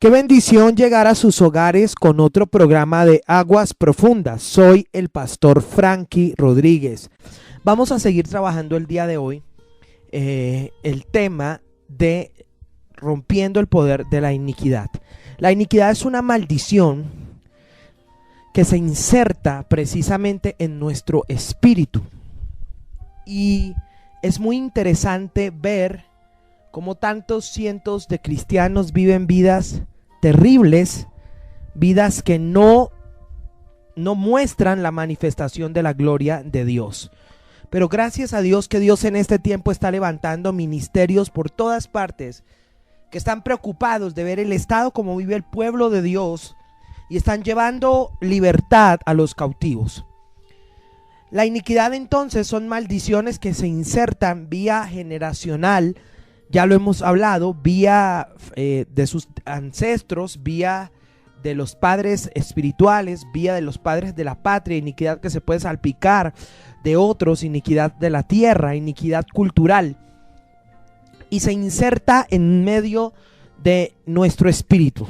Qué bendición llegar a sus hogares con otro programa de Aguas Profundas. Soy el pastor Frankie Rodríguez. Vamos a seguir trabajando el día de hoy el tema de rompiendo el poder de la iniquidad. La iniquidad es una maldición que se inserta precisamente en nuestro espíritu. Y es muy interesante ver cómo tantos cientos de cristianos viven vidas terribles, vidas que no muestran la manifestación de la gloria de Dios. Pero gracias a Dios que Dios en este tiempo está levantando ministerios por todas partes que están preocupados de ver el estado como vive el pueblo de Dios y están llevando libertad a los cautivos. La iniquidad entonces son maldiciones que se insertan vía generacional. Ya lo hemos hablado, vía de sus ancestros, vía de los padres espirituales, vía de los padres de la patria, iniquidad que se puede salpicar de otros, iniquidad de la tierra, iniquidad cultural. Y se inserta en medio de nuestro espíritu.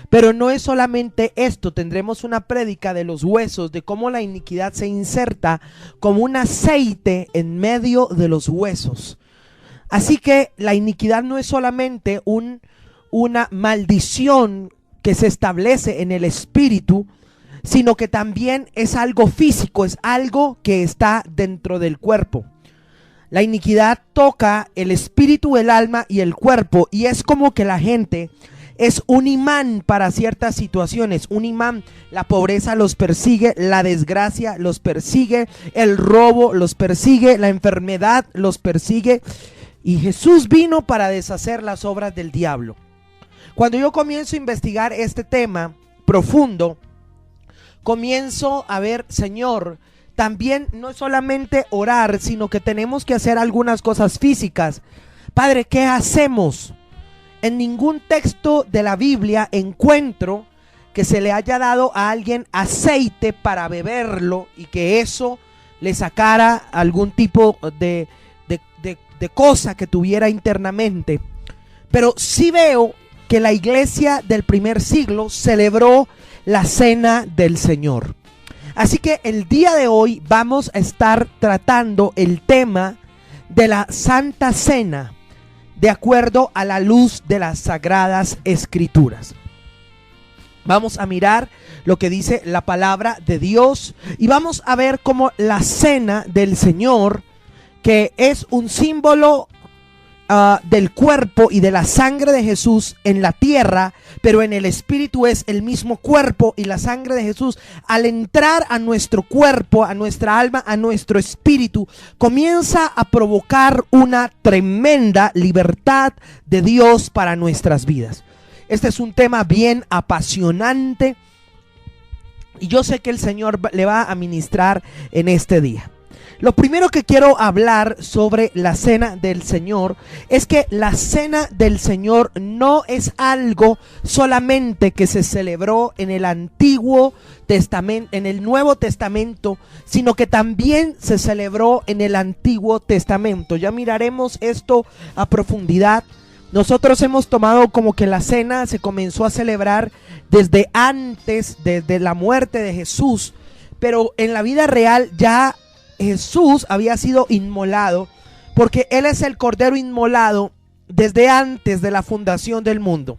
Pero no es solamente esto, tendremos una prédica de los huesos, de cómo la iniquidad se inserta como un aceite en medio de los huesos. Así que la iniquidad no es solamente una maldición que se establece en el espíritu, sino que también es algo físico, es algo que está dentro del cuerpo. La iniquidad toca el espíritu, el alma y el cuerpo, y es como que la gente es un imán para ciertas situaciones, un imán. La pobreza los persigue, la desgracia los persigue, el robo los persigue, la enfermedad los persigue. Y Jesús vino para deshacer las obras del diablo. Cuando yo comienzo a investigar este tema profundo, comienzo a ver, Señor, también no es solamente orar, sino que tenemos que hacer algunas cosas físicas. Padre, ¿qué hacemos? En ningún texto de la Biblia encuentro que se le haya dado a alguien aceite para beberlo y que eso le sacara algún tipo de cosa que tuviera internamente. Pero sí veo que la iglesia del primer siglo celebró la cena del Señor. Así que el día de hoy vamos a estar tratando el tema de la Santa Cena de acuerdo a la luz de las Sagradas Escrituras. Vamos a mirar lo que dice la palabra de Dios y vamos a ver cómo la cena del Señor, que es un símbolo del cuerpo y de la sangre de Jesús en la tierra, pero en el espíritu es el mismo cuerpo y la sangre de Jesús. Al entrar a nuestro cuerpo, a nuestra alma, a nuestro espíritu, comienza a provocar una tremenda libertad de Dios para nuestras vidas. Este es un tema bien apasionante y yo sé que el Señor le va a ministrar en este día. Lo primero que quiero hablar sobre la cena del Señor es que la cena del Señor no es algo solamente que se celebró en el Antiguo Testamento, en el Nuevo Testamento, sino que también se celebró en el Antiguo Testamento. Ya miraremos esto a profundidad. Nosotros hemos tomado como que la cena se comenzó a celebrar desde antes, desde la muerte de Jesús, pero en la vida real ya Jesús había sido inmolado, porque Él es el Cordero inmolado desde antes de la fundación del mundo.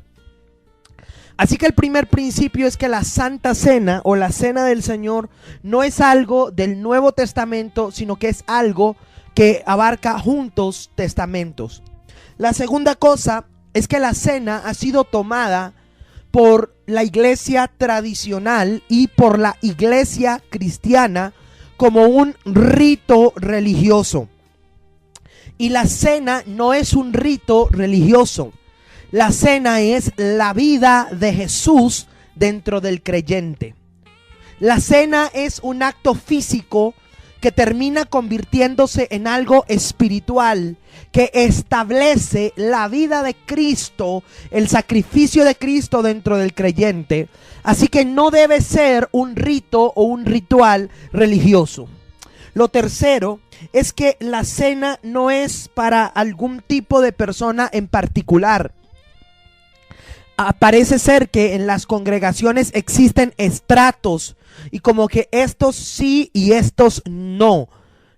Así que el primer principio es que la Santa Cena o la Cena del Señor no es algo del Nuevo Testamento, sino que es algo que abarca juntos testamentos. La segunda cosa es que la cena ha sido tomada por la iglesia tradicional y por la iglesia cristiana como un rito religioso. Y la cena no es un rito religioso. La cena es la vida de Jesús dentro del creyente. La cena es un acto físico que termina convirtiéndose en algo espiritual, que establece la vida de Cristo, el sacrificio de Cristo dentro del creyente. Así que no debe ser un rito o un ritual religioso. Lo tercero es que la cena no es para algún tipo de persona en particular. parece ser que en las congregaciones existen estratos y como que estos sí y estos no.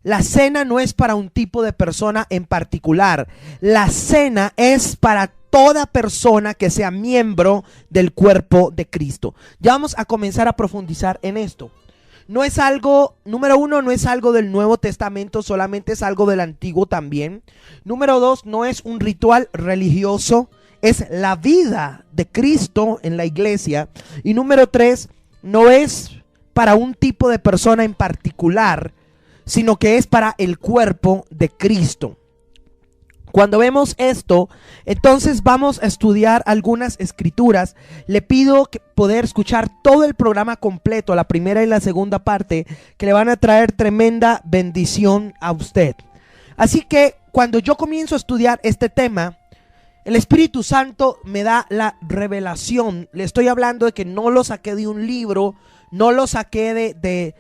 La cena no es para un tipo de persona en particular. La cena es para toda persona que sea miembro del cuerpo de Cristo. Ya vamos a comenzar a profundizar en esto. No es algo, número uno, no es algo del Nuevo Testamento, solamente es algo del Antiguo también. Número dos, no es un ritual religioso, es la vida de Cristo en la iglesia. Y número tres, no es para un tipo de persona en particular, sino que es para el cuerpo de Cristo. Cuando vemos esto, entonces vamos a estudiar algunas escrituras. Le pido poder escuchar todo el programa completo, la primera y la segunda parte, que le van a traer tremenda bendición a usted. Así que cuando yo comienzo a estudiar este tema, el Espíritu Santo me da la revelación. Le estoy hablando de que no lo saqué de un libro, no lo saqué de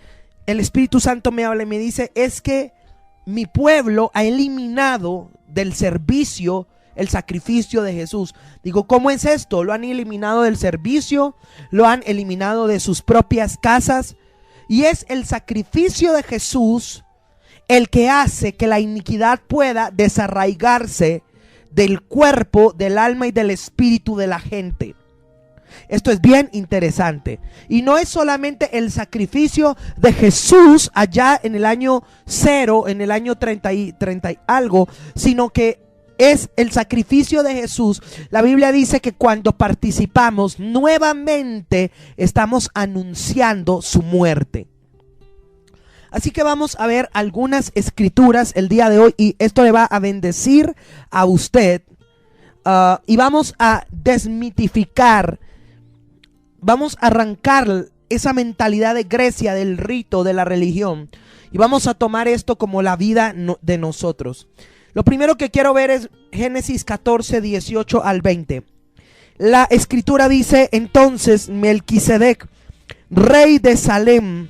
el Espíritu Santo me habla y me dice, es que mi pueblo ha eliminado del servicio el sacrificio de Jesús. Digo, ¿cómo es esto? Lo han eliminado del servicio, lo han eliminado de sus propias casas, y es el sacrificio de Jesús el que hace que la iniquidad pueda desarraigarse del cuerpo, del alma y del espíritu de la gente. Esto es bien interesante. Y no es solamente el sacrificio de Jesús allá en el año 0, en el año 30 y algo, sino que es el sacrificio de Jesús. La Biblia dice que cuando participamos nuevamente estamos anunciando su muerte. Así que vamos a ver algunas escrituras el día de hoy y esto le va a bendecir a usted. Y vamos a desmitificar, vamos a arrancar esa mentalidad de Grecia, del rito, de la religión, y vamos a tomar esto como la vida de nosotros. Lo primero que quiero ver es Génesis 14, 18 al 20. La escritura dice, entonces Melquisedec, rey de Salem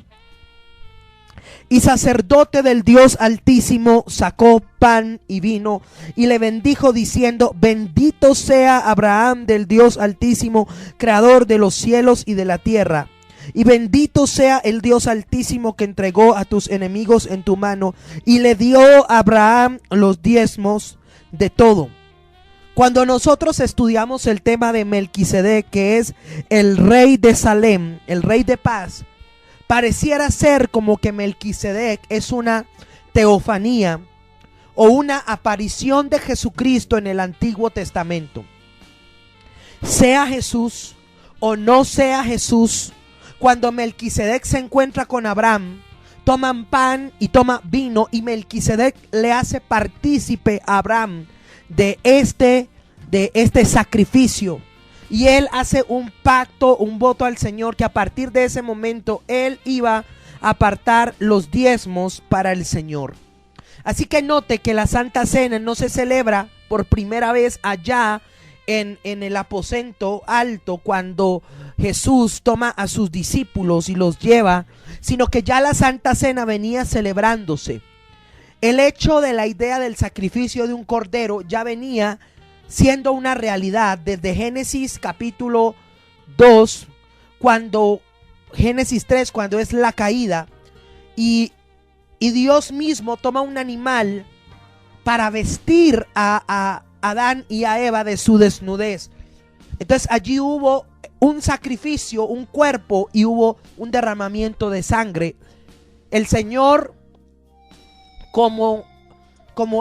y sacerdote del Dios Altísimo, sacó pan y vino y le bendijo diciendo, bendito sea Abraham del Dios Altísimo, creador de los cielos y de la tierra. Y bendito sea el Dios Altísimo que entregó a tus enemigos en tu mano y le dio a Abraham los diezmos de todo. Cuando nosotros estudiamos el tema de Melquisedec, que es el rey de Salem, el rey de paz, pareciera ser como que Melquisedec es una teofanía o una aparición de Jesucristo en el Antiguo Testamento. Sea Jesús o no sea Jesús, cuando Melquisedec se encuentra con Abraham, toman pan y toma vino y Melquisedec le hace partícipe a Abraham de este sacrificio. Y él hace un pacto, un voto al Señor, que a partir de ese momento él iba a apartar los diezmos para el Señor. Así que note que la Santa Cena no se celebra por primera vez allá en el aposento alto cuando Jesús toma a sus discípulos y los lleva, sino que ya la Santa Cena venía celebrándose. El hecho de la idea del sacrificio de un cordero ya venía siendo una realidad desde Génesis capítulo 2, Génesis 3, cuando es la caída, y Dios mismo toma un animal para vestir a Adán y a Eva de su desnudez. Entonces allí hubo un sacrificio, un cuerpo, y hubo un derramamiento de sangre. El Señor como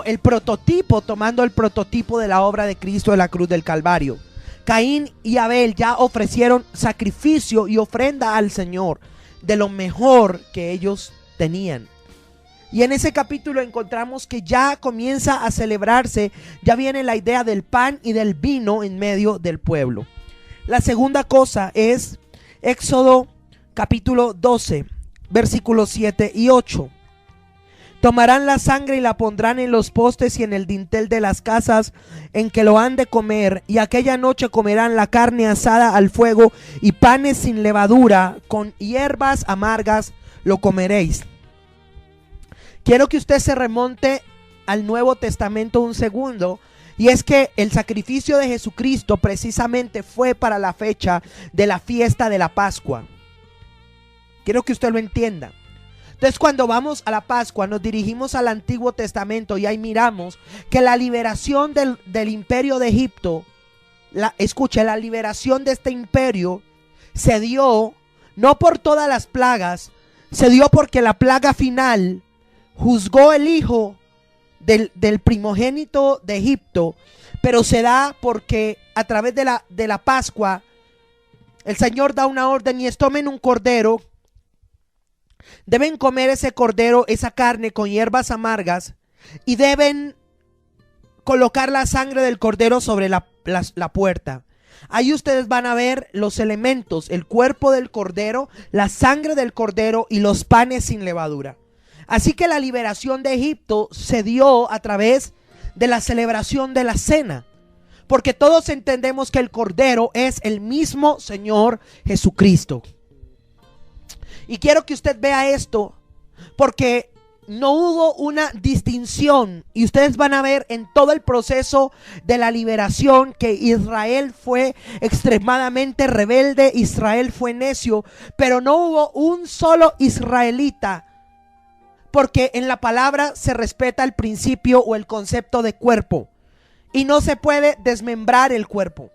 el prototipo, tomando el prototipo de la obra de Cristo de la cruz del Calvario. Caín y Abel ya ofrecieron sacrificio y ofrenda al Señor de lo mejor que ellos tenían. Y en ese capítulo encontramos que ya comienza a celebrarse, ya viene la idea del pan y del vino en medio del pueblo. La segunda cosa es Éxodo capítulo 12, versículos 7 y 8. Tomarán la sangre y la pondrán en los postes y en el dintel de las casas en que lo han de comer, y aquella noche comerán la carne asada al fuego y panes sin levadura, con hierbas amargas lo comeréis. Quiero que usted se remonte al Nuevo Testamento un segundo. Y es que el sacrificio de Jesucristo precisamente fue para la fecha de la fiesta de la Pascua. Quiero que usted lo entienda. Entonces, cuando vamos a la Pascua, nos dirigimos al Antiguo Testamento y ahí miramos que la liberación del imperio de Egipto, escuche, la liberación de este imperio se dio no por todas las plagas, se dio porque la plaga final juzgó el hijo del primogénito de Egipto, pero se da porque a través de la Pascua el Señor da una orden y es: tomen un cordero. Deben comer ese cordero, esa carne con hierbas amargas, y deben colocar la sangre del cordero sobre la puerta. Ahí ustedes van a ver los elementos: el cuerpo del cordero, la sangre del cordero y los panes sin levadura. Así que la liberación de Egipto se dio a través de la celebración de la cena, porque todos entendemos que el cordero es el mismo Señor Jesucristo. Y quiero que usted vea esto, porque no hubo una distinción, y ustedes van a ver en todo el proceso de la liberación que Israel fue extremadamente rebelde, Israel fue necio, pero no hubo un solo israelita, porque en la palabra se respeta el principio o el concepto de cuerpo, y no se puede desmembrar el cuerpo.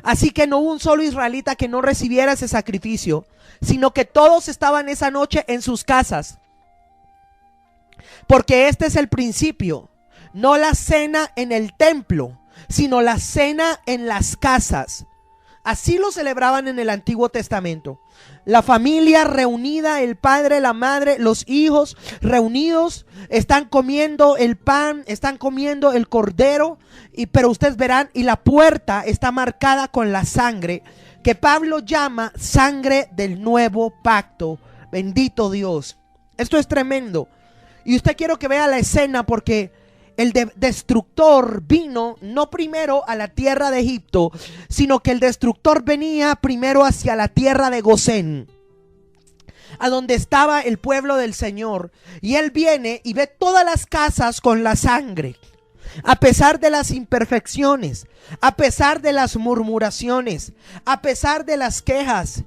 Así que no hubo un solo israelita que no recibiera ese sacrificio, sino que todos estaban esa noche en sus casas. Porque este es el principio: no la cena en el templo, sino la cena en las casas. Así lo celebraban en el Antiguo Testamento. La familia reunida, el padre, la madre, los hijos reunidos, están comiendo el pan, están comiendo el cordero, pero ustedes verán, y la puerta está marcada con la sangre, que Pablo llama sangre del nuevo pacto. Bendito Dios. Esto es tremendo. Y usted, quiero que vea la escena, porque el destructor vino no primero a la tierra de Egipto, sino que el destructor venía primero hacia la tierra de Gosén, a donde estaba el pueblo del Señor. Y él viene y ve todas las casas con la sangre. A pesar de las imperfecciones, a pesar de las murmuraciones, a pesar de las quejas,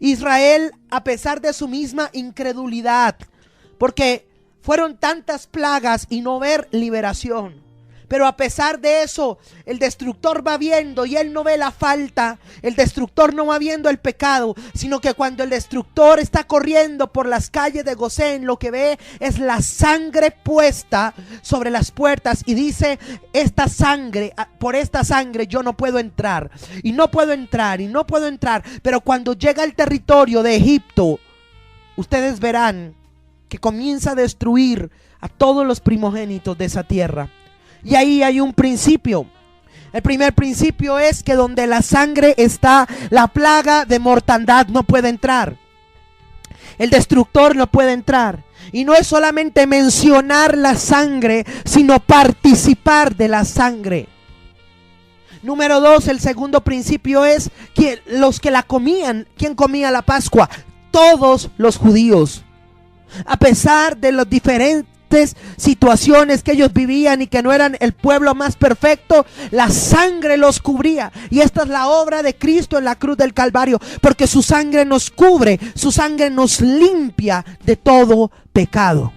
Israel, a pesar de su misma incredulidad, porque fueron tantas plagas y no ver liberación, pero a pesar de eso, el destructor va viendo y él no ve la falta. El destructor no va viendo el pecado, sino que cuando el destructor está corriendo por las calles de Gosén, lo que ve es la sangre puesta sobre las puertas y dice: esta sangre, por esta sangre yo no puedo entrar, y no puedo entrar, y no puedo entrar. Pero cuando llega al territorio de Egipto, ustedes verán que comienza a destruir a todos los primogénitos de esa tierra. Y ahí hay un principio. El primer principio es que donde la sangre está, la plaga de mortandad no puede entrar. El destructor no puede entrar. Y no es solamente mencionar la sangre, sino participar de la sangre. Número 2, el segundo principio es que los que la comían, ¿quién comía la Pascua? Todos los judíos. A pesar de los diferentes situaciones que ellos vivían y que no eran el pueblo más perfecto, la sangre los cubría. Y esta es la obra de Cristo en la cruz del Calvario, porque su sangre nos cubre, su sangre nos limpia de todo pecado.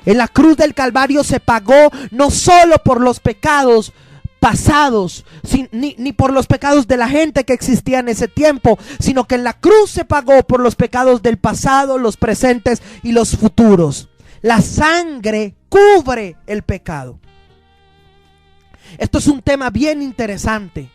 En la cruz del Calvario se pagó no solo por los pecados pasados, ni por los pecados de la gente que existía en ese tiempo, sino que en la cruz se pagó por los pecados del pasado, los presentes y los futuros. La sangre cubre el pecado. Esto es un tema bien interesante.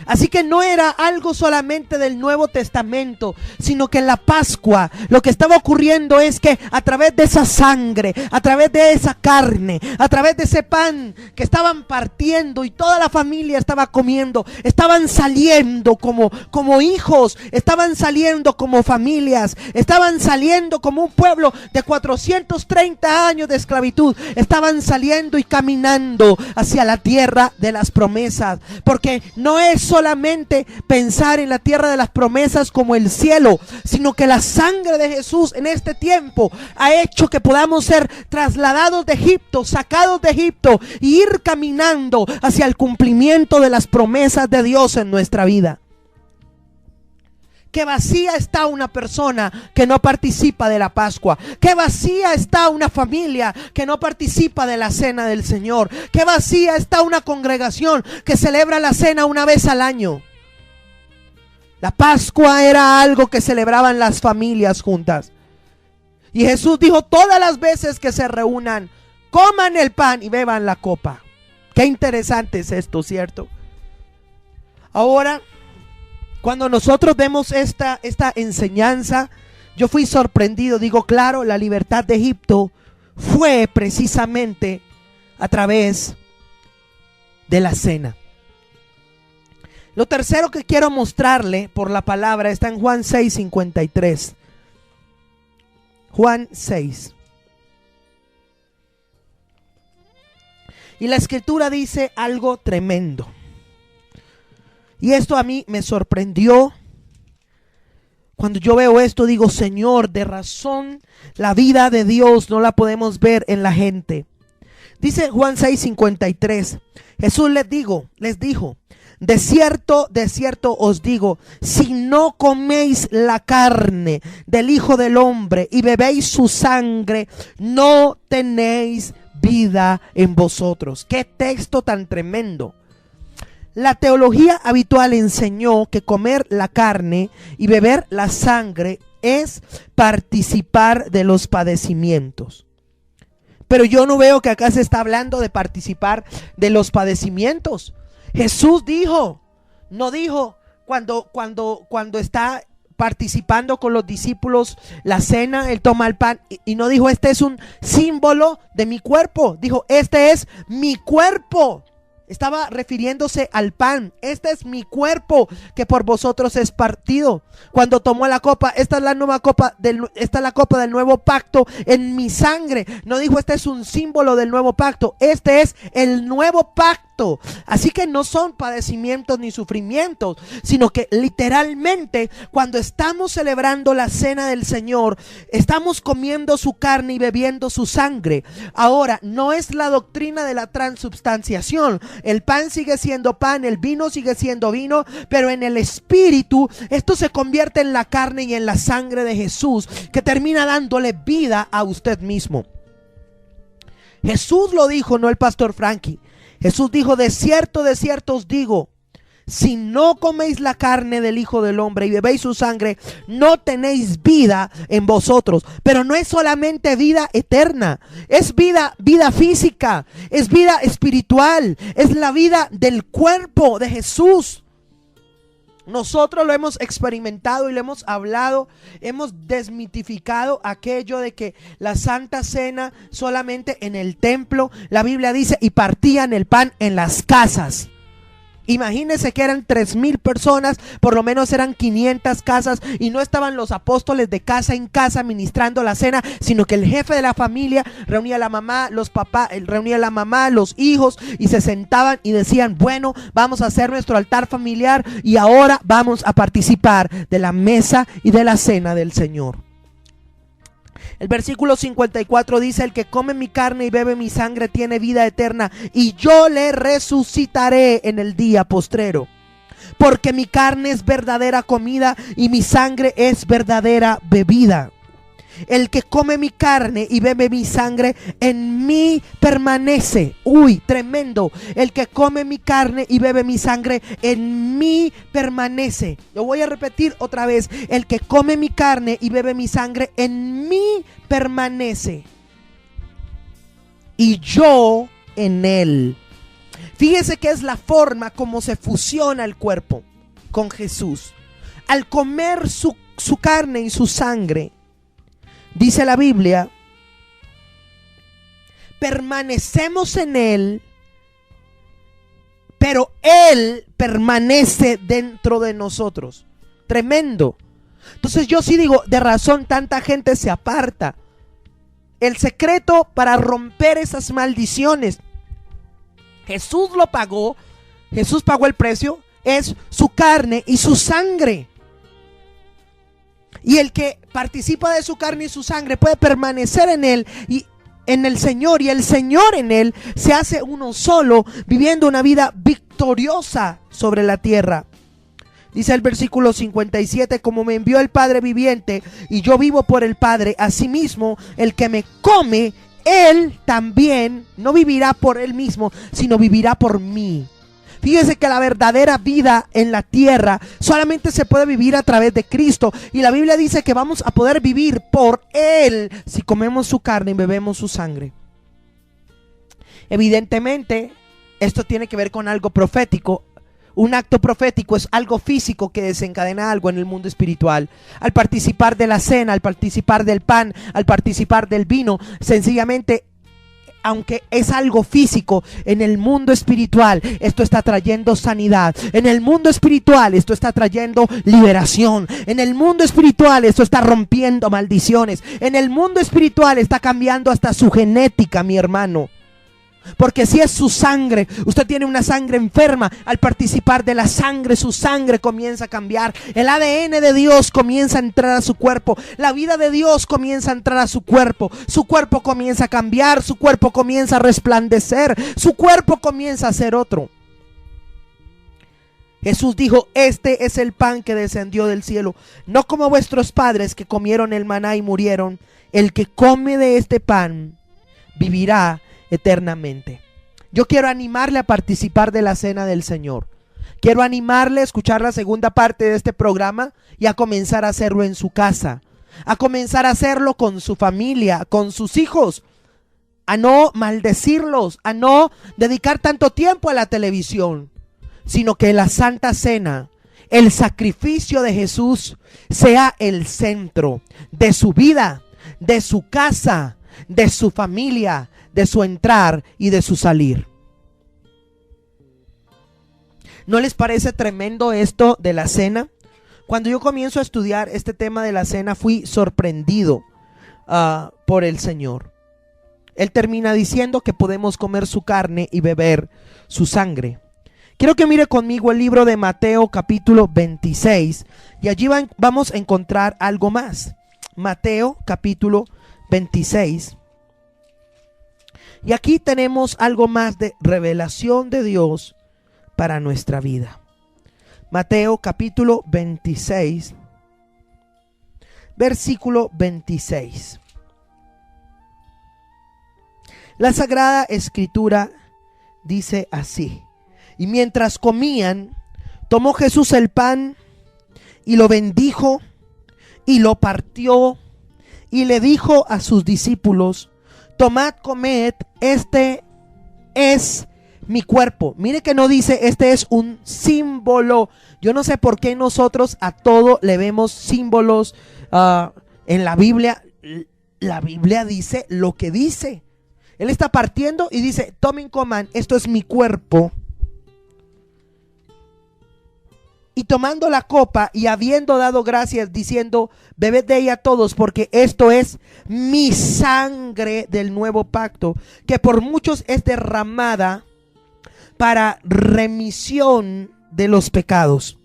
Así que no era algo solamente del Nuevo Testamento, sino que en la Pascua lo que estaba ocurriendo es que a través de esa sangre, a través de esa carne, a través de ese pan que estaban partiendo y toda la familia estaba comiendo, estaban saliendo como hijos, estaban saliendo como familias, estaban saliendo como un pueblo de 430 años de esclavitud, estaban saliendo y caminando hacia la tierra de las promesas, porque no es es solamente pensar en la tierra de las promesas como el cielo, sino que la sangre de Jesús en este tiempo ha hecho que podamos ser trasladados de Egipto, sacados de Egipto y ir caminando hacia el cumplimiento de las promesas de Dios en nuestra vida. Qué vacía está una persona que no participa de la Pascua. Qué vacía está una familia que no participa de la cena del Señor. Qué vacía está una congregación que celebra la cena una vez al año. La Pascua era algo que celebraban las familias juntas. Y Jesús dijo: todas las veces que se reúnan, coman el pan y beban la copa. Qué interesante es esto, ¿cierto? Ahora, cuando nosotros vemos esta enseñanza, yo fui sorprendido. Digo, claro, la libertad de Egipto fue precisamente a través de la cena. Lo tercero que quiero mostrarle por la palabra está en Juan 6:53. Juan 6. Y la escritura dice algo tremendo. Y esto a mí me sorprendió. Cuando yo veo esto digo: Señor, de razón la vida de Dios no la podemos ver en la gente. Dice Juan 6:53. Jesús les dijo: de cierto os digo, si no coméis la carne del Hijo del Hombre y bebéis su sangre, no tenéis vida en vosotros. Qué texto tan tremendo. La teología habitual enseñó que comer la carne y beber la sangre es participar de los padecimientos. Pero yo no veo que acá se está hablando de participar de los padecimientos. Jesús dijo, no dijo cuando está participando con los discípulos la cena, él toma el pan y no dijo: este es un símbolo de mi cuerpo. Dijo: este es mi cuerpo. Estaba refiriéndose al pan. Este es mi cuerpo que por vosotros es partido. Cuando tomó la copa: esta es la nueva copa esta es la copa del nuevo pacto en mi sangre. No dijo: este es un símbolo del nuevo pacto. Este es el nuevo pacto. Así que no son padecimientos ni sufrimientos, sino que literalmente cuando estamos celebrando la cena del Señor, estamos comiendo su carne y bebiendo su sangre. Ahora, no es la doctrina de la transubstanciación. El pan sigue siendo pan, el vino sigue siendo vino, pero en el espíritu esto se convierte en la carne y en la sangre de Jesús, que termina dándole vida a usted mismo. Jesús lo dijo, no el pastor Frankie. Jesús dijo: de cierto os digo, si no coméis la carne del Hijo del Hombre y bebéis su sangre, no tenéis vida en vosotros. Pero no es solamente vida eterna, es vida física, es vida espiritual, es la vida del cuerpo de Jesús. Nosotros lo hemos experimentado y lo hemos hablado, hemos desmitificado aquello de que la Santa Cena solamente en el templo. La Biblia dice: y partían el pan en las casas. Imagínense que eran 3,000 personas, por lo menos eran 500 casas, y no estaban los apóstoles de casa en casa ministrando la cena, sino que el jefe de la familia reunía a la mamá, los papás, reunía a la mamá, los hijos, y se sentaban y decían: bueno, vamos a hacer nuestro altar familiar y ahora vamos a participar de la mesa y de la cena del Señor. El versículo 54 dice: el que come mi carne y bebe mi sangre tiene vida eterna, y yo le resucitaré en el día postrero. Porque mi carne es verdadera comida y mi sangre es verdadera bebida. El que come mi carne y bebe mi sangre, en mí permanece. Uy, tremendo. El que come mi carne y bebe mi sangre, en mí permanece. Lo voy a repetir otra vez. El que come mi carne y bebe mi sangre, en mí permanece, y yo en él. Fíjese que es la forma como se fusiona el cuerpo con Jesús. Al comer su carne y su sangre, dice la Biblia, permanecemos en él, pero él permanece dentro de nosotros. Tremendo. Entonces yo sí digo, de razón tanta gente se aparta. El secreto para romper esas maldiciones, Jesús lo pagó. Jesús pagó el precio. es su carne y su sangre. Y el que participa de su carne y su sangre puede permanecer en él y en el Señor, y el Señor en él se hace uno solo, viviendo una vida victoriosa sobre la tierra. Dice el versículo 57, como me envió el Padre viviente y yo vivo por el Padre, asimismo el que me come, él también no vivirá por él mismo, sino vivirá por mí. Fíjese que la verdadera vida en la tierra solamente se puede vivir a través de Cristo. Y la Biblia dice que vamos a poder vivir por Él si comemos su carne y bebemos su sangre. Evidentemente, esto tiene que ver con algo profético. Un acto profético es algo físico que desencadena algo en el mundo espiritual. Al participar de la cena, al participar del pan, al participar del vino, sencillamente, aunque es algo físico, en el mundo espiritual esto está trayendo sanidad. En el mundo espiritual esto está trayendo liberación. En el mundo espiritual esto está rompiendo maldiciones. En el mundo espiritual está cambiando hasta su genética, mi hermano. Porque si es su sangre, usted tiene una sangre enferma, al participar de la sangre, su sangre comienza a cambiar. El ADN de Dios comienza a entrar a su cuerpo. La vida de Dios comienza a entrar a su cuerpo. Su cuerpo comienza a cambiar, su cuerpo comienza a resplandecer, su cuerpo comienza a ser otro. Jesús dijo: este es el pan que descendió del cielo, no como vuestros padres que comieron el maná y murieron. El que come de este pan vivirá eternamente. Yo quiero animarle a participar de la cena del Señor. Quiero animarle a escuchar la segunda parte de este programa y a comenzar a hacerlo en su casa, a comenzar a hacerlo con su familia, con sus hijos, a no maldecirlos, a no dedicar tanto tiempo a la televisión, sino que la Santa Cena, el sacrificio de Jesús, sea el centro de su vida, de su casa, de su familia, de su entrar y de su salir. ¿No les parece tremendo esto de la cena? Cuando yo comienzo a estudiar este tema de la cena, fui sorprendido por el Señor. Él termina diciendo que podemos comer su carne y beber su sangre. Quiero que mire conmigo el libro de Mateo capítulo 26 y allí vamos a encontrar algo más. Mateo capítulo 26. Y aquí tenemos algo más de revelación de Dios para nuestra vida. Mateo capítulo 26, versículo 26. La Sagrada Escritura dice así: y mientras comían, tomó Jesús el pan y lo bendijo y lo partió y le dijo a sus discípulos: tomad, comed, este es mi cuerpo. Mire que no dice este es un símbolo. Yo no sé por qué nosotros a todo le vemos símbolos en la Biblia. La Biblia dice lo que dice. Él está partiendo y dice: tomen, coman, esto es mi cuerpo. Y tomando la copa y habiendo dado gracias, diciendo: bebed de ella todos, porque esto es mi sangre del nuevo pacto, que por muchos es derramada para remisión de los pecados.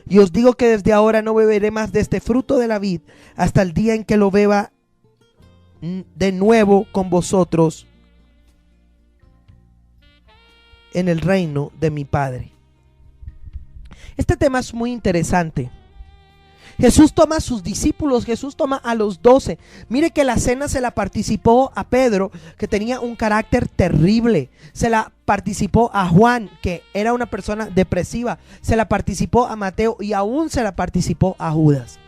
Y os digo que desde ahora no beberé más de este fruto de la vid hasta el día en que lo beba de nuevo con vosotros en el reino de mi Padre. Este tema es muy interesante. Jesús toma a sus discípulos, Jesús toma a los 12. Mire que la cena se la participó a Pedro, que tenía un carácter terrible. Se la participó a Juan, que era una persona depresiva. Se la participó a Mateo y aún se la participó a Judas.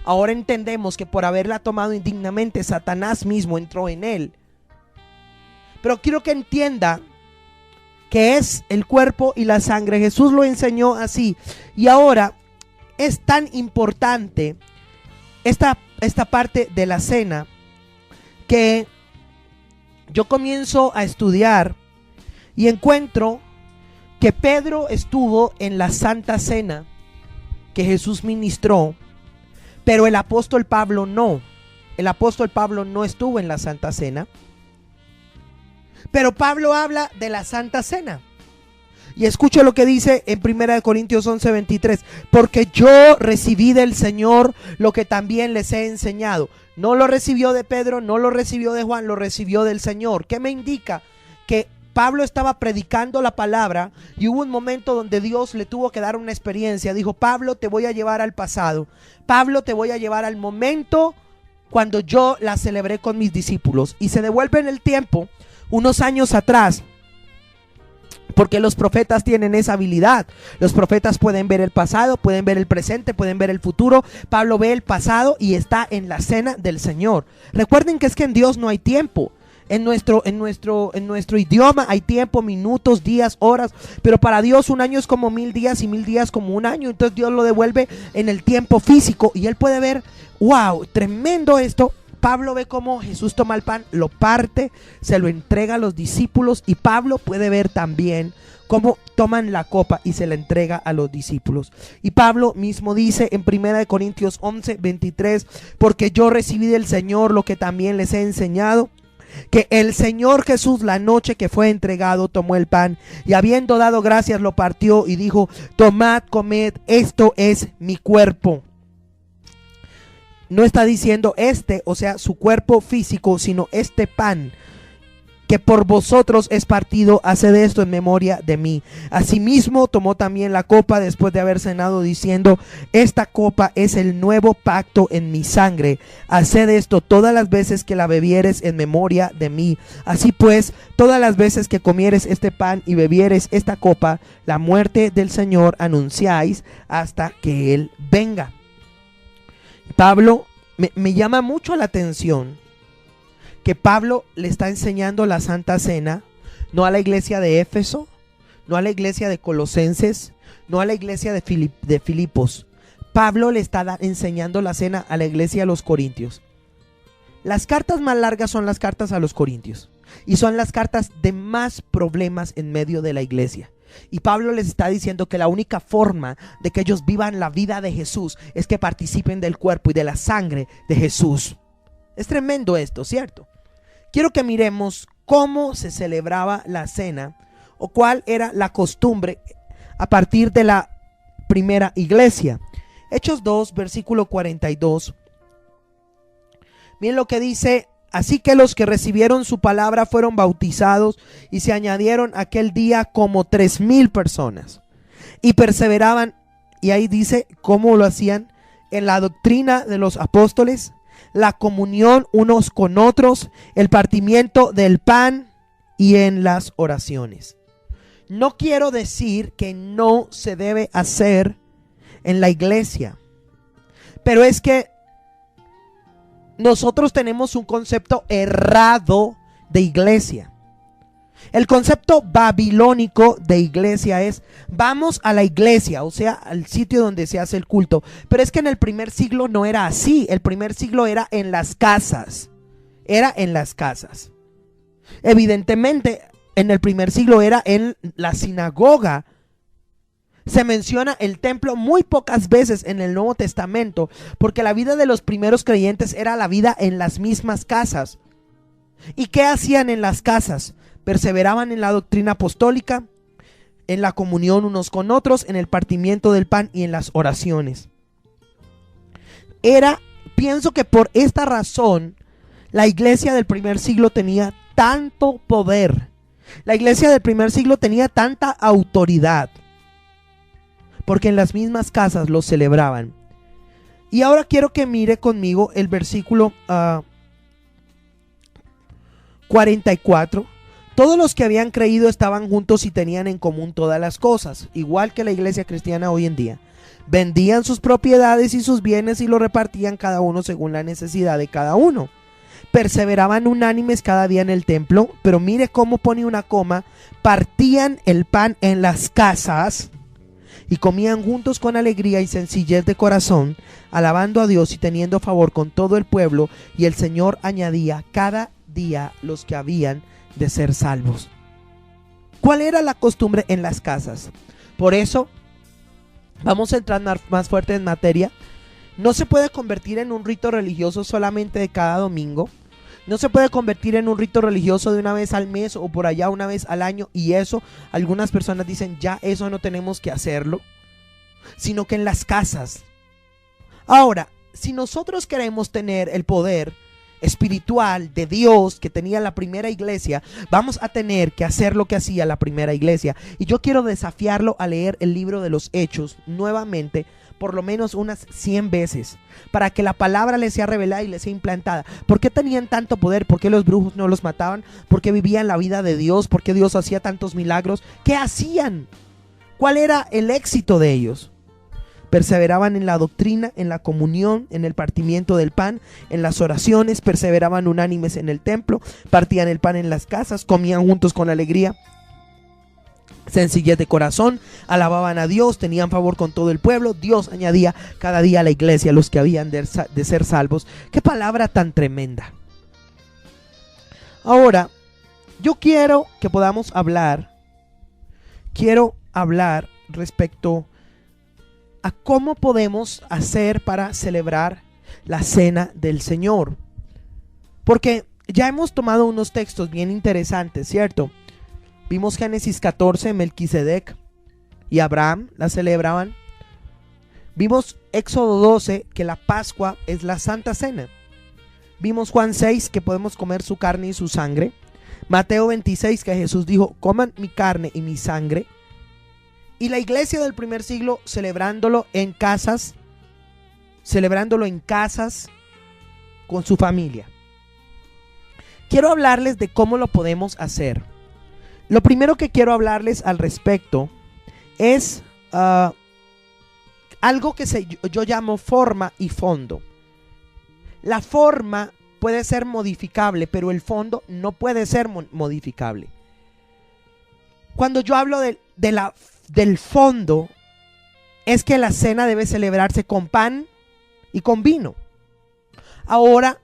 Ahora entendemos que por haberla tomado indignamente, Satanás mismo entró en él. Pero quiero que entienda que es el cuerpo y la sangre. Jesús lo enseñó así. Y ahora es tan importante esta parte de la cena que yo comienzo a estudiar y encuentro que Pedro estuvo en la Santa Cena que Jesús ministró, pero el apóstol Pablo no. El apóstol Pablo no estuvo en la Santa Cena. Pero Pablo habla de la Santa Cena. Y escuche lo que dice en 1 Corintios 11:23. Porque yo recibí del Señor lo que también les he enseñado. No lo recibió de Pedro, no lo recibió de Juan, lo recibió del Señor. ¿Qué me indica? Que Pablo estaba predicando la palabra y hubo un momento donde Dios le tuvo que dar una experiencia. Dijo: Pablo, te voy a llevar al pasado. Pablo, te voy a llevar al momento cuando yo la celebré con mis discípulos. Y se devuelve en el tiempo, unos años atrás. Porque los profetas tienen esa habilidad. Los profetas pueden ver el pasado, pueden ver el presente, pueden ver el futuro. Pablo ve el pasado y está en la cena del Señor. Recuerden que es que en Dios no hay tiempo. En nuestro idioma hay tiempo, minutos, días, horas. Pero para Dios un año es como 1000 días y 1000 días como un año. Entonces Dios lo devuelve en el tiempo físico. Y él puede ver, wow, tremendo esto. Pablo ve cómo Jesús toma el pan, lo parte, se lo entrega a los discípulos. Y Pablo puede ver también cómo toman la copa y se la entrega a los discípulos. Y Pablo mismo dice en 1 Corintios 11:23: porque yo recibí del Señor lo que también les he enseñado, que el Señor Jesús, la noche que fue entregado, tomó el pan y habiendo dado gracias lo partió y dijo: tomad, comed, esto es mi cuerpo. No está diciendo o sea, su cuerpo físico, sino este pan que por vosotros es partido, haced esto en memoria de mí. Asimismo tomó también la copa después de haber cenado, diciendo: esta copa es el nuevo pacto en mi sangre. Haced esto todas las veces que la bebieres en memoria de mí. Así pues, todas las veces que comieres este pan y bebieres esta copa, la muerte del Señor anunciáis hasta que Él venga. Pablo, me llama mucho la atención que Pablo le está enseñando la Santa Cena, no a la iglesia de Éfeso, no a la iglesia de Colosenses, no a la iglesia de Filipos. Pablo le está enseñando la cena a la iglesia de los Corintios. Las cartas más largas son las cartas a los Corintios y son las cartas de más problemas en medio de la iglesia. Y Pablo les está diciendo que la única forma de que ellos vivan la vida de Jesús es que participen del cuerpo y de la sangre de Jesús. Es tremendo esto, ¿cierto? Quiero que miremos cómo se celebraba la cena o cuál era la costumbre a partir de la primera iglesia. Hechos 2, versículo 42. Miren lo que dice: así que los que recibieron su palabra fueron bautizados y se añadieron aquel día como 3000 personas. Y perseveraban, y ahí dice cómo lo hacían, en la doctrina de los apóstoles, la comunión unos con otros, el partimiento del pan y en las oraciones. No quiero decir que no se debe hacer en la iglesia, pero es que nosotros tenemos un concepto errado de iglesia. El concepto babilónico de iglesia es: vamos a la iglesia, o sea, al sitio donde se hace el culto. Pero es que en el primer siglo no era así. El primer siglo era en las casas. Era en las casas. Evidentemente, en el primer siglo era en la sinagoga. Se menciona el templo muy pocas veces en el Nuevo Testamento, porque la vida de los primeros creyentes era la vida en las mismas casas. ¿Y qué hacían en las casas? Perseveraban en la doctrina apostólica, en la comunión unos con otros, en el partimiento del pan y en las oraciones. Pienso que por esta razón la iglesia del primer siglo tenía tanto poder. La iglesia del primer siglo tenía tanta autoridad, porque en las mismas casas los celebraban. Y ahora quiero que mire conmigo el versículo 44. Todos los que habían creído estaban juntos y tenían en común todas las cosas, igual que la iglesia cristiana hoy en día. Vendían sus propiedades y sus bienes y lo repartían cada uno según la necesidad de cada uno. Perseveraban unánimes cada día en el templo, pero mire cómo pone una coma: partían el pan en las casas y comían juntos con alegría y sencillez de corazón, alabando a Dios y teniendo favor con todo el pueblo, y el Señor añadía cada día los que habían de ser salvos. ¿Cuál era la costumbre en las casas? Por eso, vamos a entrar más fuerte en materia. No se puede convertir en un rito religioso solamente de cada domingo. No se puede convertir en un rito religioso de una vez al mes o por allá una vez al año, y eso, algunas personas dicen, ya eso no tenemos que hacerlo, sino que en las casas. Ahora, si nosotros queremos tener el poder espiritual de Dios que tenía la primera iglesia, vamos a tener que hacer lo que hacía la primera iglesia. Y yo quiero desafiarlo a leer el libro de los Hechos nuevamente, por lo menos unas 100 veces, para que la palabra les sea revelada y les sea implantada. ¿Por qué tenían tanto poder? ¿Por qué los brujos no los mataban? ¿Por qué vivían la vida de Dios? ¿Por qué Dios hacía tantos milagros? ¿Qué hacían? ¿Cuál era el éxito de ellos? Perseveraban en la doctrina, en la comunión, en el partimiento del pan, en las oraciones, perseveraban unánimes en el templo, partían el pan en las casas, comían juntos con alegría, sencillez de corazón, alababan a Dios, tenían favor con todo el pueblo. Dios añadía cada día a la iglesia a los que habían de ser salvos. Qué palabra tan tremenda. Ahora, yo quiero que podamos hablar, respecto a cómo podemos hacer para celebrar la cena del Señor. Porque ya hemos tomado unos textos bien interesantes, ¿cierto? Vimos Génesis 14, Melquisedec y Abraham la celebraban. Vimos Éxodo 12, que la Pascua es la Santa Cena. Vimos Juan 6, que podemos comer su carne y su sangre. Mateo 26, que Jesús dijo, coman mi carne y mi sangre. Y la iglesia del primer siglo celebrándolo en casas con su familia. Quiero hablarles de cómo lo podemos hacer. Lo primero que quiero hablarles al respecto es algo que yo llamo forma y fondo. La forma puede ser modificable, pero el fondo no puede ser modificable. Cuando yo hablo del fondo, es que la cena debe celebrarse con pan y con vino. Ahora,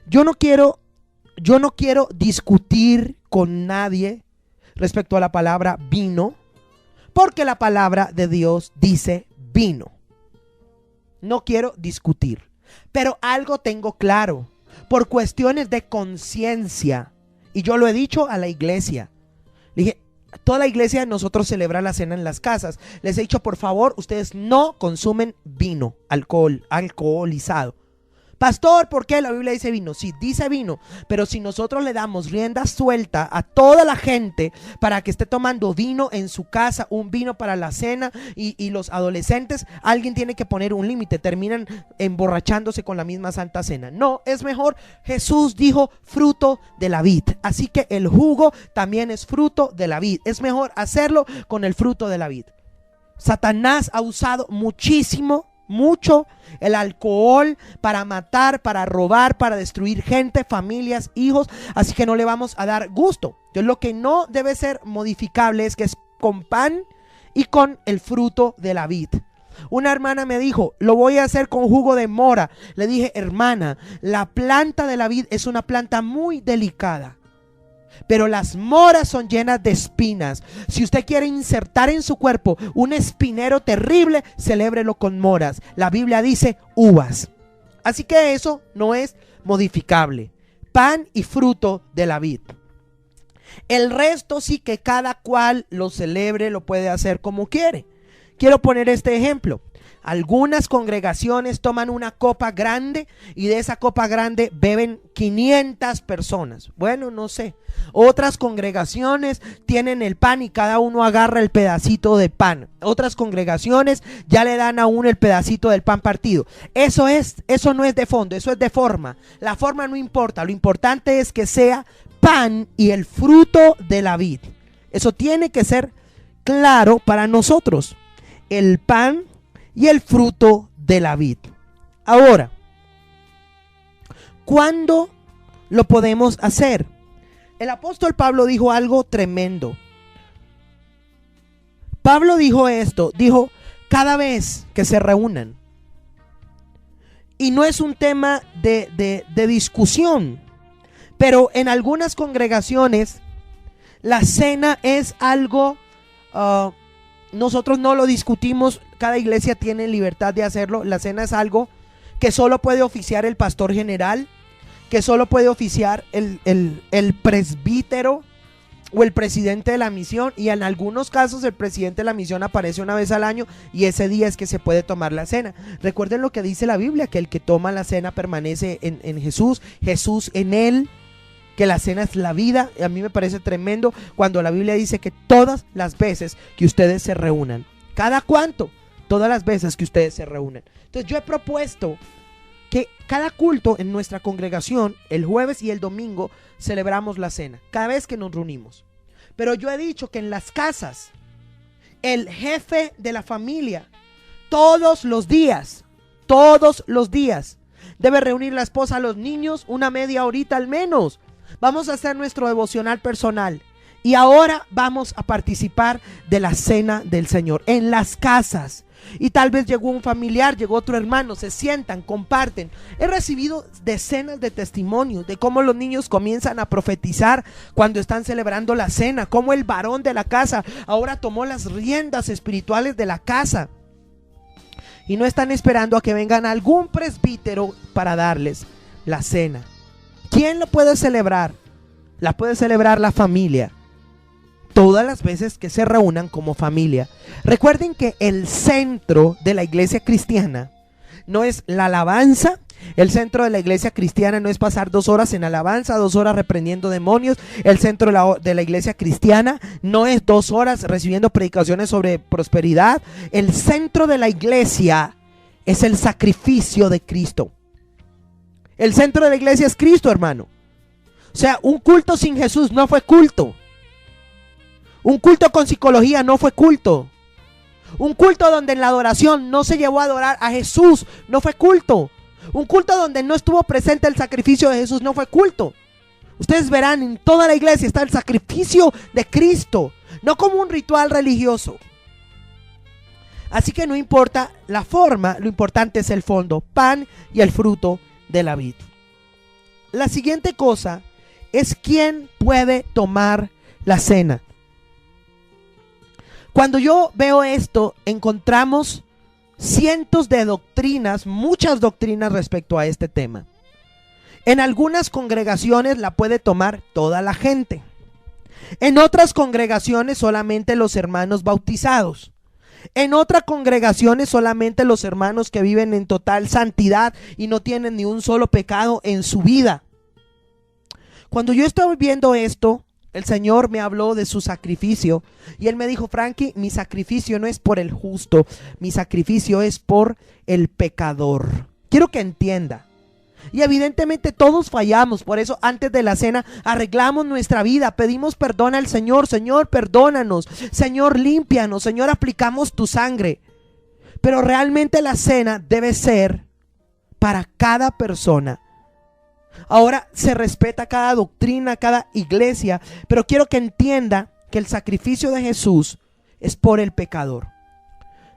yo no quiero discutir con nadie respecto a la palabra vino, porque la palabra de Dios dice vino. No quiero discutir, pero algo tengo claro, por cuestiones de conciencia, y yo lo he dicho a la iglesia. Le dije, toda la iglesia, nosotros celebra la cena en las casas. Les he dicho, por favor, ustedes no consumen vino, alcoholizado. Pastor, ¿por qué la Biblia dice vino? Sí, dice vino, pero si nosotros le damos rienda suelta a toda la gente para que esté tomando vino en su casa, un vino para la cena, y los adolescentes, alguien tiene que poner un límite, terminan emborrachándose con la misma Santa Cena. No, es mejor. Jesús dijo fruto de la vid, así que el jugo también es fruto de la vid. Es mejor hacerlo con el fruto de la vid. Satanás ha usado mucho el alcohol para matar, para robar, para destruir gente, familias, hijos, así que no le vamos a dar gusto. Entonces, lo que no debe ser modificable es que es con pan y con el fruto de la vid. Una hermana me dijo, lo voy a hacer con jugo de mora. Le dije, hermana, la planta de la vid es una planta muy delicada, pero las moras son llenas de espinas. Si usted quiere insertar en su cuerpo un espinero terrible, celébrelo con moras. La Biblia dice uvas. Así que eso no es modificable. Pan y fruto de la vid. El resto sí que cada cual lo celebre, lo puede hacer como quiere. Quiero poner este ejemplo. Algunas congregaciones toman una copa grande y de esa copa grande beben 500 personas. Bueno, no sé. Otras congregaciones tienen el pan y cada uno agarra el pedacito de pan. Otras congregaciones ya le dan a uno el pedacito del pan partido. Eso no es de fondo, eso es de forma. La forma no importa, lo importante es que sea pan y el fruto de la vid. Eso tiene que ser claro para nosotros. El pan y el fruto de la vid. Ahora, ¿cuándo lo podemos hacer? El apóstol Pablo dijo algo tremendo. Pablo dijo esto, dijo, cada vez que se reúnan. Y no es un tema de discusión, pero en algunas congregaciones la cena es algo, nosotros no lo discutimos, cada iglesia tiene libertad de hacerlo. La cena es algo que solo puede oficiar el pastor general, que solo puede oficiar el presbítero o el presidente de la misión, y en algunos casos el presidente de la misión aparece una vez al año y ese día es que se puede tomar la cena. Recuerden lo que dice la Biblia, que el que toma la cena permanece en Jesús, Jesús en él, que la cena es la vida. A mí me parece tremendo cuando la Biblia dice que todas las veces que ustedes se reúnan, ¿cada cuánto? Todas las veces que ustedes se reúnen. Entonces yo he propuesto que cada culto en nuestra congregación, el jueves y el domingo, celebramos la cena, cada vez que nos reunimos. Pero yo he dicho que en las casas, el jefe de la familia, todos los días, debe reunir la esposa a los niños una media horita al menos. Vamos a hacer nuestro devocional personal. Y ahora vamos a participar de la cena del Señor en las casas. Y tal vez llegó un familiar, llegó otro hermano, se sientan, comparten. He recibido decenas de testimonios de cómo los niños comienzan a profetizar cuando están celebrando la cena, cómo el varón de la casa ahora tomó las riendas espirituales de la casa y no están esperando a que vengan algún presbítero para darles la cena. ¿Quién lo puede celebrar? La puede celebrar la familia, todas las veces que se reúnan como familia. Recuerden que el centro de la iglesia cristiana no es la alabanza. El centro de la iglesia cristiana no es pasar 2 horas en alabanza, 2 horas reprendiendo demonios. El centro de la iglesia cristiana no es 2 horas recibiendo predicaciones sobre prosperidad. El centro de la iglesia es el sacrificio de Cristo. El centro de la iglesia es Cristo, hermano. O sea, un culto sin Jesús no fue culto. Un culto con psicología no fue culto. Un culto donde en la adoración no se llevó a adorar a Jesús no fue culto. Un culto donde no estuvo presente el sacrificio de Jesús no fue culto. Ustedes verán, en toda la iglesia está el sacrificio de Cristo, no como un ritual religioso. Así que no importa la forma, lo importante es el fondo, pan y el fruto de la vid. La siguiente cosa es quién puede tomar la cena. Cuando yo veo esto, encontramos cientos de doctrinas, muchas doctrinas respecto a este tema. En algunas congregaciones la puede tomar toda la gente. En otras congregaciones solamente los hermanos bautizados. En otras congregaciones solamente los hermanos que viven en total santidad y no tienen ni un solo pecado en su vida. Cuando yo estoy viendo esto, el Señor me habló de su sacrificio y Él me dijo: Frankie, mi sacrificio no es por el justo, mi sacrificio es por el pecador. Quiero que entienda. Y evidentemente todos fallamos, por eso antes de la cena arreglamos nuestra vida, pedimos perdón al Señor. Señor, perdónanos, Señor, límpianos, Señor, aplicamos tu sangre. Pero realmente la cena debe ser para cada persona. Ahora se respeta cada doctrina, cada iglesia, pero quiero que entienda que el sacrificio de Jesús es por el pecador.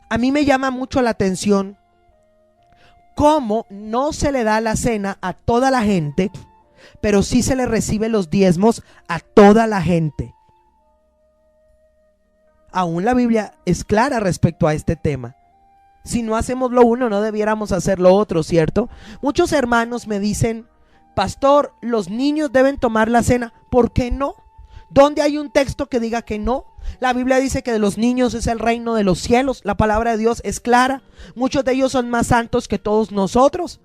A mí me llama mucho la atención cómo no se le da la cena a toda la gente, pero sí se le recibe los diezmos a toda la gente. Aún la Biblia es clara respecto a este tema. Si no hacemos lo uno, no debiéramos hacer lo otro, ¿cierto? Muchos hermanos me dicen: pastor, los niños deben tomar la cena. ¿Por qué no? ¿Dónde hay un texto que diga que no? La Biblia dice que de los niños es el reino de los cielos. La palabra de Dios es clara. Muchos de ellos son más santos que todos nosotros.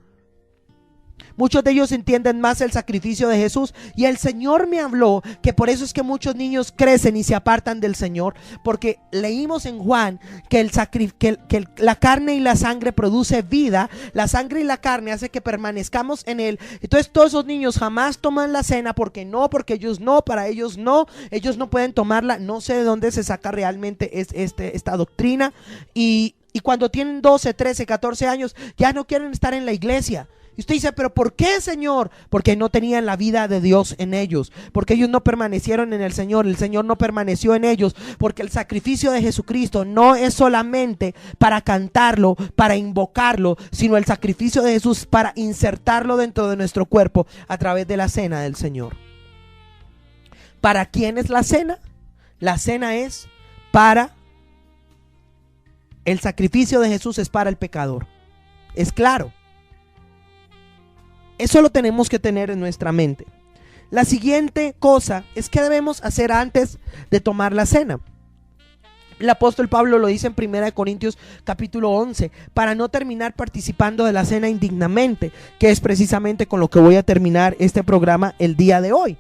Muchos de ellos entienden más el sacrificio de Jesús. Y el Señor me habló que por eso es que muchos niños crecen y se apartan del Señor. Porque leímos en Juan que, la carne y la sangre produce vida. La sangre y la carne hace que permanezcamos en Él. Entonces todos esos niños jamás toman la cena porque ellos no, para ellos no. Ellos no pueden tomarla. No sé de dónde se saca realmente esta doctrina. Y cuando tienen 12, 13, 14 años ya no quieren estar en la iglesia. Y usted dice: ¿pero por qué, Señor? Porque no tenían la vida de Dios en ellos, porque ellos no permanecieron en el Señor no permaneció en ellos, porque el sacrificio de Jesucristo no es solamente para cantarlo, para invocarlo, sino el sacrificio de Jesús para insertarlo dentro de nuestro cuerpo a través de la cena del Señor. ¿Para quién es la cena? La cena es para el sacrificio de Jesús, es para el pecador. Es claro. Eso lo tenemos que tener en nuestra mente. La siguiente cosa es que debemos hacer antes de tomar la cena. El apóstol Pablo lo dice en 1 Corintios capítulo 11, para no terminar participando de la cena indignamente, que es precisamente con lo que voy a terminar este programa el día de hoy.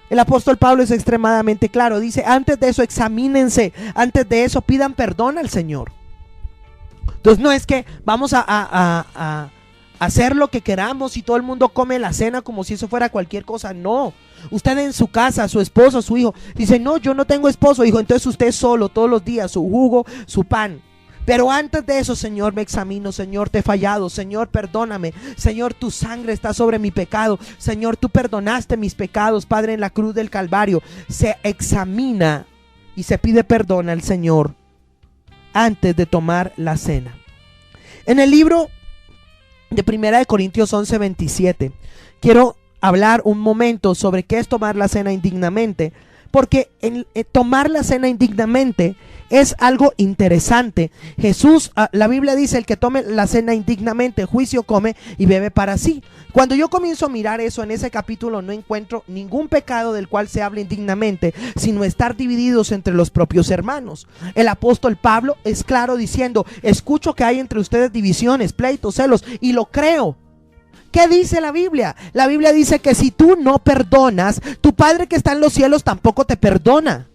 El apóstol Pablo es extremadamente claro, dice, antes de eso examínense, antes de eso pidan perdón al Señor. Entonces no es que vamos a hacer lo que queramos y todo el mundo come la cena como si eso fuera cualquier cosa, no. Usted en su casa, su esposo, su hijo, dice, no, yo no tengo esposo, hijo, entonces usted solo todos los días, su jugo, su pan. Pero antes de eso, Señor, me examino, Señor, te he fallado, Señor, perdóname, Señor, tu sangre está sobre mi pecado, Señor, tú perdonaste mis pecados, Padre, en la cruz del Calvario. Se examina y se pide perdón al Señor antes de tomar la cena. En el libro de 1 Corintios 11, 27, quiero hablar un momento sobre qué es tomar la cena indignamente, porque tomar la cena indignamente es algo interesante. Jesús, la Biblia dice, el que tome la cena indignamente, juicio come y bebe para sí. Cuando yo comienzo a mirar eso en ese capítulo, no encuentro ningún pecado del cual se hable indignamente, sino estar divididos entre los propios hermanos. El apóstol Pablo es claro diciendo, escucho que hay entre ustedes divisiones, pleitos, celos, y lo creo. ¿Qué dice la Biblia? La Biblia dice que si tú no perdonas, tu Padre que está en los cielos tampoco te perdona.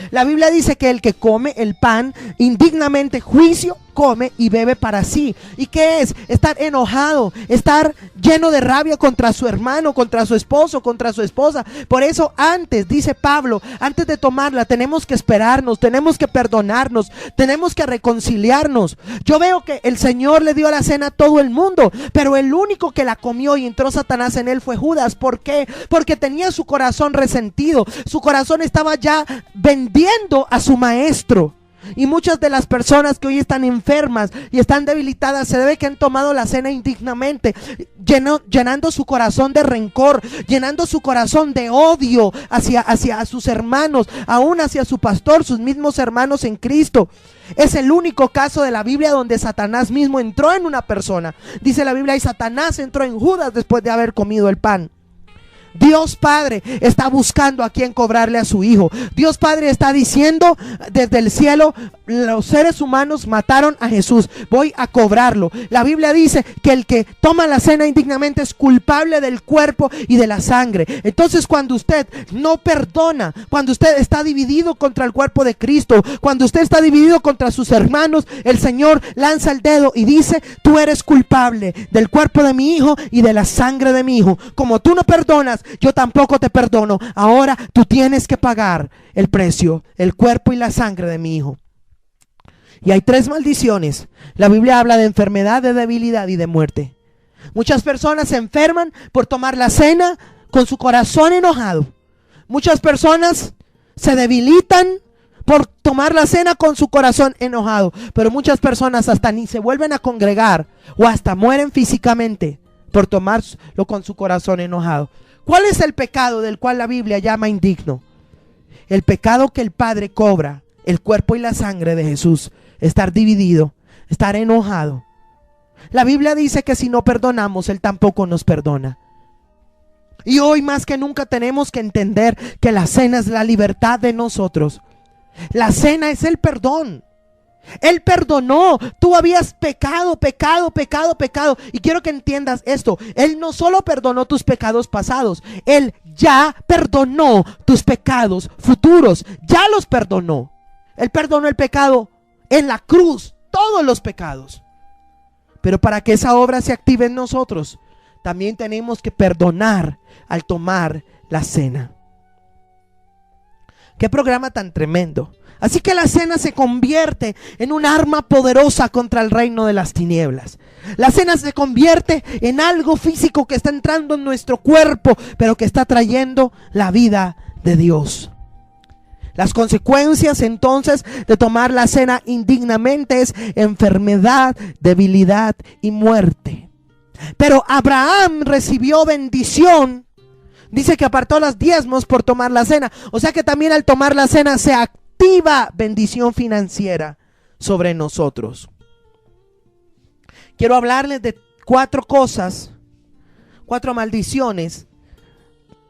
La Biblia dice que el que come el pan indignamente, juicio, come y bebe para sí. ¿Y qué es? Estar enojado, estar lleno de rabia contra su hermano, contra su esposo, contra su esposa. Por eso antes, dice Pablo, antes de tomarla tenemos que esperarnos, tenemos que perdonarnos, tenemos que reconciliarnos. Yo veo que el Señor le dio la cena a todo el mundo, pero el único que la comió y entró Satanás en él fue Judas. ¿Por qué? Porque tenía su corazón resentido, su corazón estaba ya vendiendo a su maestro. Y muchas de las personas que hoy están enfermas y están debilitadas se debe que han tomado la cena indignamente, llenando su corazón de rencor, llenando su corazón de odio hacia sus hermanos, aún hacia su pastor, sus mismos hermanos en Cristo. Es el único caso de la Biblia donde Satanás mismo entró en una persona. Dice la Biblia, y Satanás entró en Judas después de haber comido el pan. Dios Padre está buscando a quien cobrarle a su hijo. Dios Padre está diciendo desde el cielo, los seres humanos mataron a Jesús, voy a cobrarlo. La Biblia dice que el que toma la cena indignamente es culpable del cuerpo y de la sangre. Entonces cuando usted no perdona, cuando usted está dividido contra el cuerpo de Cristo, cuando usted está dividido contra sus hermanos, el Señor lanza el dedo y dice, tú eres culpable del cuerpo de mi hijo y de la sangre de mi hijo. Como tú no perdonas, yo tampoco te perdono. Ahora tú tienes que pagar el precio, el cuerpo y la sangre de mi hijo. Y hay 3 maldiciones. La Biblia habla de enfermedad, de debilidad y de muerte. Muchas personas se enferman por tomar la cena con su corazón enojado. Muchas personas se debilitan por tomar la cena con su corazón enojado. Pero muchas personas hasta ni se vuelven a congregar o hasta mueren físicamente por tomarlo con su corazón enojado. ¿Cuál es el pecado del cual la Biblia llama indigno? El pecado que el Padre cobra, el cuerpo y la sangre de Jesús. Estar dividido, estar enojado. La Biblia dice que si no perdonamos, Él tampoco nos perdona. Y hoy más que nunca tenemos que entender que la cena es la libertad de nosotros. La cena es el perdón. Él perdonó. Tú habías pecado. Y quiero que entiendas esto. Él no solo perdonó tus pecados pasados, Él ya perdonó tus pecados futuros. Ya los perdonó. Él perdonó el pecado en la cruz, todos los pecados. Pero para que esa obra se active en nosotros, también tenemos que perdonar al tomar la cena. Qué programa tan tremendo. Así que la cena se convierte en un arma poderosa contra el reino de las tinieblas. La cena se convierte en algo físico que está entrando en nuestro cuerpo, pero que está trayendo la vida de Dios. Las consecuencias entonces de tomar la cena indignamente es enfermedad, debilidad y muerte. Pero Abraham recibió bendición. Dice que apartó los diezmos por tomar la cena. O sea que también al tomar la cena se activa bendición financiera sobre nosotros. Quiero hablarles de 4 cosas, 4 maldiciones,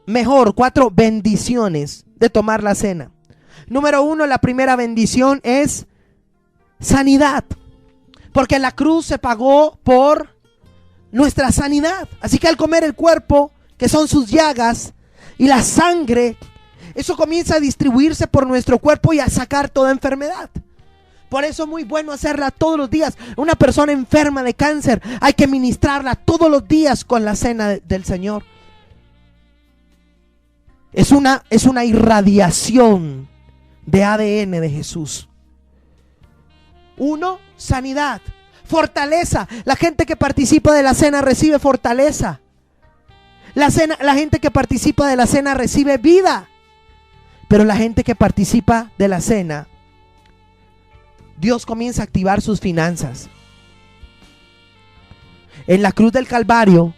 mejor, 4 bendiciones de tomar la cena. Número 1, la primera bendición es sanidad, porque la cruz se pagó por nuestra sanidad. Así que al comer el cuerpo, que son sus llagas, y la sangre, eso comienza a distribuirse por nuestro cuerpo y a sacar toda enfermedad. Por eso es muy bueno hacerla todos los días. Una persona enferma de cáncer, hay que ministrarla todos los días con la cena del Señor. Es una irradiación de ADN de Jesús. 1, sanidad. Fortaleza. La gente que participa de la cena recibe fortaleza. La gente que participa de la cena recibe vida. Pero la gente que participa de la cena, Dios comienza a activar sus finanzas. En la cruz del Calvario,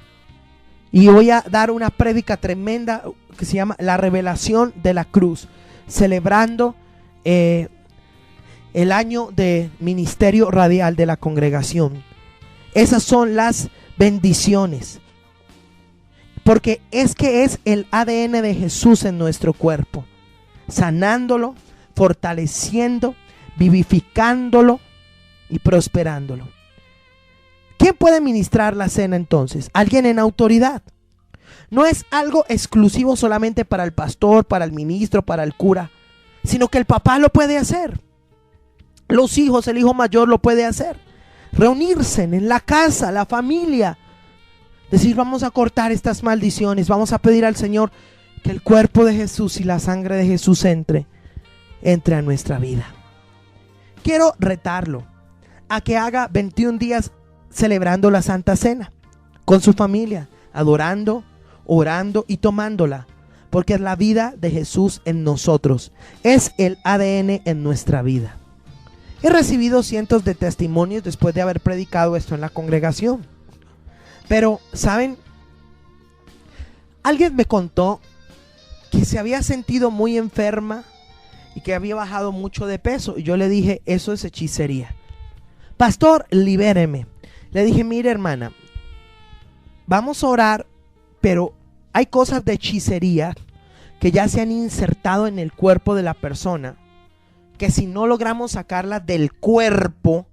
y voy a dar una prédica tremenda que se llama La Revelación de la Cruz, celebrando el año de ministerio radial de la congregación. Esas son las bendiciones, porque es el ADN de Jesús en nuestro cuerpo, sanándolo, fortaleciendo, vivificándolo y prosperándolo. ¿Quién puede ministrar la cena entonces? Alguien en autoridad. No es algo exclusivo solamente para el pastor, para el ministro, para el cura, sino que el papá lo puede hacer. Los hijos, el hijo mayor lo puede hacer. Reunirse en la casa, la familia. Decir, vamos a cortar estas maldiciones, vamos a pedir al Señor que el cuerpo de Jesús y la sangre de Jesús entre a nuestra vida. Quiero retarlo a que haga 21 días celebrando la Santa Cena con su familia, adorando, orando y tomándola, porque es la vida de Jesús en nosotros, es el ADN en nuestra vida. He recibido cientos de testimonios después de haber predicado esto en la congregación, pero ¿saben? Alguien me contó que se había sentido muy enferma y que había bajado mucho de peso, y yo le dije, eso es hechicería. Pastor, libéreme. Le dije, mire hermana, vamos a orar, pero hay cosas de hechicería que ya se han insertado en el cuerpo de la persona, que si no logramos sacarlas del cuerpo,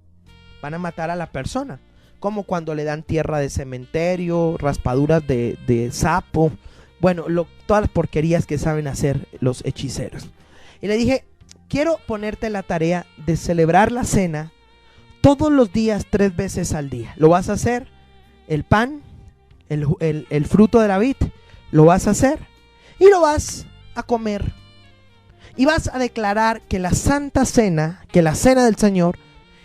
van a matar a la persona. Como cuando le dan tierra de cementerio, raspaduras de sapo, bueno, todas las porquerías que saben hacer los hechiceros. Y le dije, quiero ponerte la tarea de celebrar la cena todos los días 3 veces al día. Lo vas a hacer, el pan, el fruto de la vid, lo vas a hacer y lo vas a comer. Y vas a declarar que la Santa Cena, que la cena del Señor,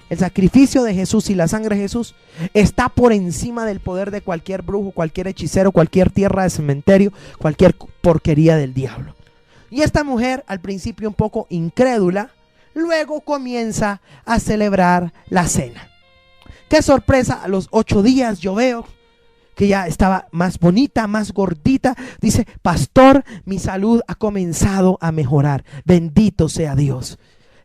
el sacrificio de Jesús y la sangre de Jesús está por encima del poder de cualquier brujo, cualquier hechicero, cualquier tierra de cementerio, cualquier porquería del diablo. Y esta mujer, al principio un poco incrédula, luego comienza a celebrar la cena. ¡Qué sorpresa! A los 8 días yo veo que ya estaba más bonita, más gordita. Dice, pastor, mi salud ha comenzado a mejorar. Bendito sea Dios.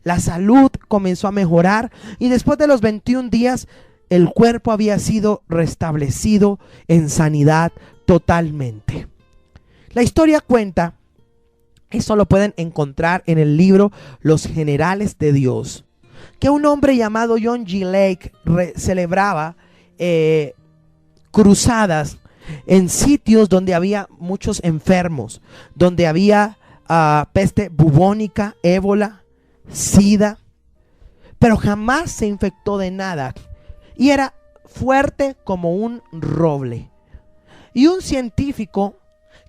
La salud comenzó a mejorar y después de los 21 días el cuerpo había sido restablecido en sanidad totalmente. La historia cuenta, eso lo pueden encontrar en el libro Los Generales de Dios, que un hombre llamado John G. Lake celebraba cruzadas en sitios donde había muchos enfermos, donde había peste bubónica, ébola, SIDA, pero jamás se infectó de nada y era fuerte como un roble. Y un científico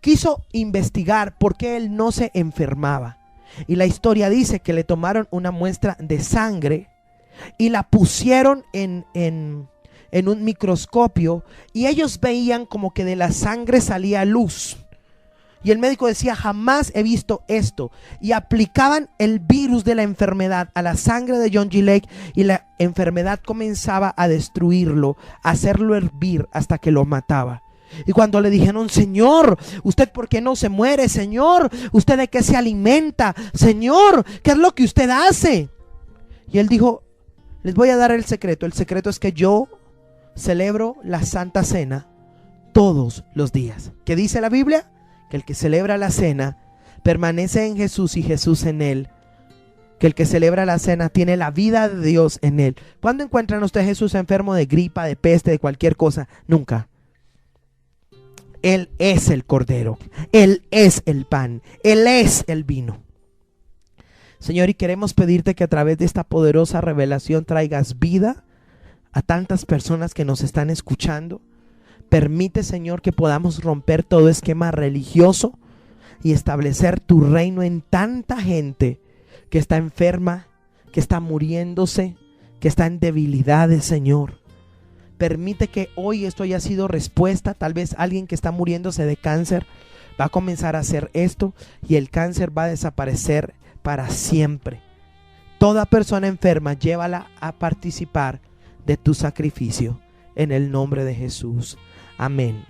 quiso investigar por qué él no se enfermaba, y la historia dice que le tomaron una muestra de sangre y la pusieron en un microscopio y ellos veían como que de la sangre salía luz. Y el médico decía, jamás he visto esto. Y aplicaban el virus de la enfermedad a la sangre de John G. Lake y la enfermedad comenzaba a destruirlo, a hacerlo hervir hasta que lo mataba. Y cuando le dijeron, Señor, ¿usted por qué no se muere? Señor, ¿usted de qué se alimenta? Señor, ¿qué es lo que usted hace? Y él dijo, les voy a dar el secreto. El secreto es que yo celebro la Santa Cena todos los días. ¿Qué dice la Biblia? Que el que celebra la cena permanece en Jesús y Jesús en él. Que el que celebra la cena tiene la vida de Dios en él. ¿Cuándo encuentran ustedes a Jesús enfermo de gripa, de peste, de cualquier cosa? Nunca. Él es el Cordero, Él es el pan, Él es el vino. Señor, y queremos pedirte que a través de esta poderosa revelación traigas vida a tantas personas que nos están escuchando. Permite, Señor, que podamos romper todo esquema religioso y establecer tu reino en tanta gente que está enferma, que está muriéndose, que está en debilidades, Señor. Permite que hoy esto haya sido respuesta. Tal vez alguien que está muriéndose de cáncer va a comenzar a hacer esto y el cáncer va a desaparecer para siempre. Toda persona enferma, llévala a participar de tu sacrificio en el nombre de Jesús. Amén.